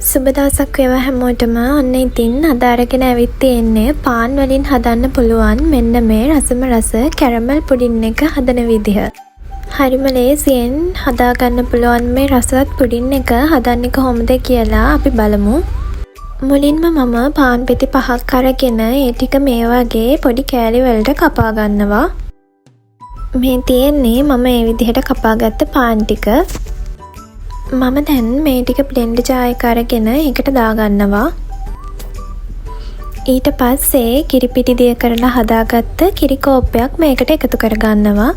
සුබ දවසක් වේවා හැමෝටම. ඔන්න ඉතින් අද අරගෙන ඇවිත් තියෙන්නේ පාන් වලින් හදන්න පුළුවන් මෙන්න මේ රසම රස කැරමල් පුඩින් එක හදන විදිහ. හරිම ලේසියෙන් හදාගන්න පුළුවන් මේ රසවත් පුඩින් එක හදන්නේ කොහොමද කියලා අපි බලමු. මුලින්ම මම පාන් පෙති 5ක් අරගෙන ඒ ටික මේ වගේ පොඩි කෑලි වලට කපා ගන්නවා. මේ තියෙන්නේ මම මේ විදිහට කපාගත්ත පාන් ටික. මම දැන් මේ ටික බ්ලෙන්ඩර් ජාර් එක අරගෙන ඒකට දාගන්නවා. ඊට පස්සේ කිරි පිටි දිය කරලා හදාගත්ත කිරි කෝප්පයක් මේකට එකතු කරගන්නවා.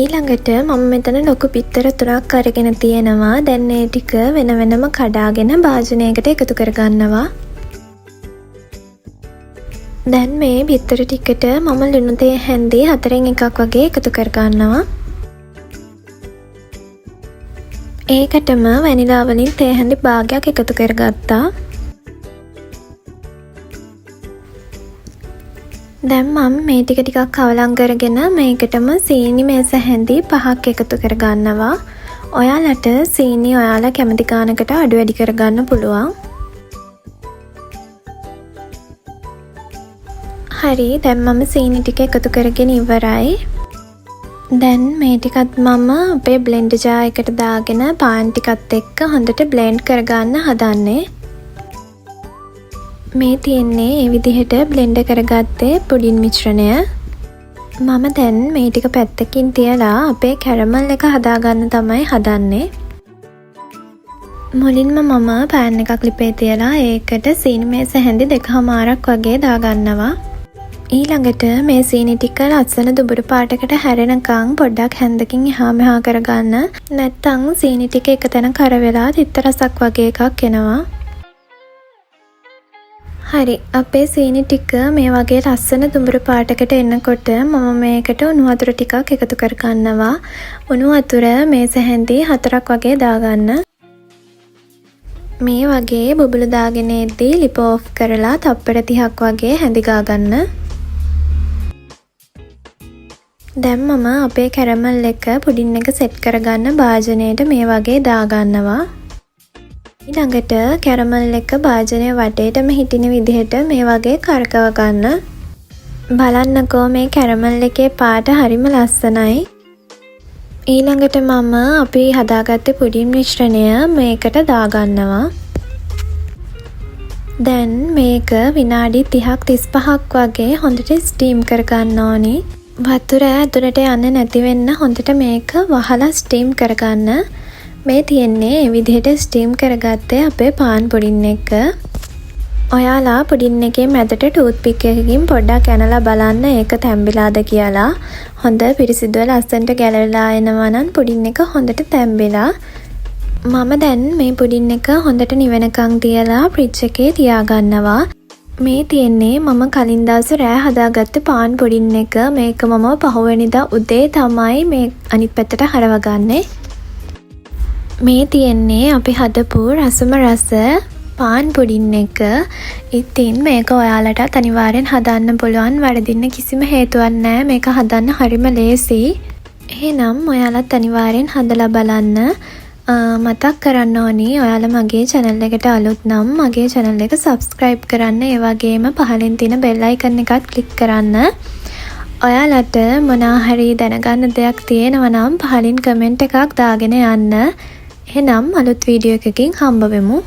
ඊළඟට මම මෙතන ලොකු පිටර 3ක් අරගෙන තියෙනවා. දැන් මේ ටික වෙන වෙනම කඩාගෙන භාජනයකට එකතු කරගන්නවා. දැන් මේ බිත්තර ටිකට මම ලුණු තේ හැන්දි 4න් එකක් වගේ එකතු කරගන්නවා. ඒකටම වැනිලා වලින් තේ හැන්දි භාගයක් එකතු කරගත්තා. දැන් මම මේ ටික ටිකක් කවලම් කරගෙන මේකටම සීනි මේස හැන්දි 5ක් එකතු කරගන්නවා. ඔයාලට සීනි ඔයාලා කැමති ගානකට අඩු වැඩි කරගන්න පුළුවන්. හරි, දැන් මම සීනි ටික එකතු කරගෙන ඉවරයි. දැන් මේ ටිකත් මම අපේ බ්ලෙන්ඩර් ජාර් එකට දාගෙන පාන් ටිකත් එක්ක හොඳට බ්ලෙන්ඩ් කරගන්න හදන්නේ. මේ තියෙන්නේ මේ විදිහට බ්ලෙන්ඩ් කරගත්තේ පුඩින් මිශ්‍රණය. මම දැන් මේ ටික පැත්තකින් තියලා අපේ කැරමල් එක හදාගන්න තමයි හදන්නේ. මුලින්ම මම පෑන් එකක් ලිපේ තියලා ඒකට සීනි මේස හැන්දි 2මාරක් වගේ දාගන්නවා. ඊළඟට මේ සීනි ටික ලස්සන දුඹුරු පාටකට හැරෙනකන් පොඩ්ඩක් හැන්දකින් එහා මෙහා කරගන්න. නැත්තම් සීනි ටික එක තැන කර වෙලා තිත්ත රසක් වගේ එකක් එනවා. හරි, අපේ සීනි ටික මේ වගේ ලස්සන දුඹුරු පාටකට එනකොට මම මේකට උණු වතුර ටිකක් එකතු කරගන්නවා. උණු වතුර මේස හැන්දි 4ක් වගේ දාගන්න. මේ වගේ බුබුලු දාගෙන එද්දී ලිප ඕෆ් කරලා තප්පර 30ක් වගේ හැඳි ගාගන්න. දැන් මම අපේ කැරමල් එක පුඩින් එක සෙට් කරගන්න භාජනයට මේ වගේ දාගන්නවා. ඊළඟට කැරමල් එක භාජනය වටේටම හිටින විදිහට මේ වගේ කරකව ගන්න. බලන්නකෝ මේ කැරමල් එකේ පාට හරිම ලස්සනයි. ඊළඟට මම අපි හදාගත්තේ පුඩින් මිශ්‍රණය මේකට දාගන්නවා. දැන් මේක විනාඩි 30ක් 35ක් වගේ හොඳට ස්ටීම් කරගන්න ඕනි. වතුර ඇතුළට යන්නේ නැති වෙන්න හොඳට මේක වහලා ස්ටීම් කරගන්න. මේ තියෙන්නේ මේ විදිහට ස්ටීම් කරගත්තේ අපේ පාන් පුඩින් එක. ඔයාලා පුඩින් එකේ මැදට ටූත් පික් එකකින් පොඩ්ඩක් ඇනලා බලන්න ඒක තැම්බිලාද කියලා. හොඳ පිරිසිදුව ලස්සනට ගැලවිලා එනවා නම් පුඩින් එක හොඳට තැම්බිලා. මම දැන් මේ පුඩින් එක හොඳට නිවෙනකන් තියලා ෆ්‍රිජ් එකේ තියාගන්නවා. මේ තියෙන්නේ මම කලින් දවසේ රෑ හදාගත්ත පාන් පුඩින් එක. මේක මම පහුවෙනිදා උදේ තමයි මේ අනිත් පැත්තට හරවගන්නේ. මේ තියෙන්නේ අපි හදපු රසම රස පාන් පුඩින් එක. ඉතින් මේක ඔයාලටත් අනිවාර්යෙන් හදන්න පුළුවන්. වරදින්න කිසිම හේතුවක් නැහැ. මේක හදන්න හරිම ලේසි. එහෙනම් ඔයාලත් අනිවාර්යෙන් හදලා බලන්න. මතක් කරන්න ඕනි ඔයාලා මගේ channel එකට අලුත් නම් මගේ channel එක subscribe කරන්න. ඒ වගේම පහලින් තියෙන bell icon එකත් click කරන්න. ඔයාලට මොනවා හරි දැනගන්න දෙයක් තියෙනවා නම් පහලින් comment එකක් දාගෙන යන්න. එහෙනම් අලුත් වීඩියෝ එකකින් හම්බ වෙමු.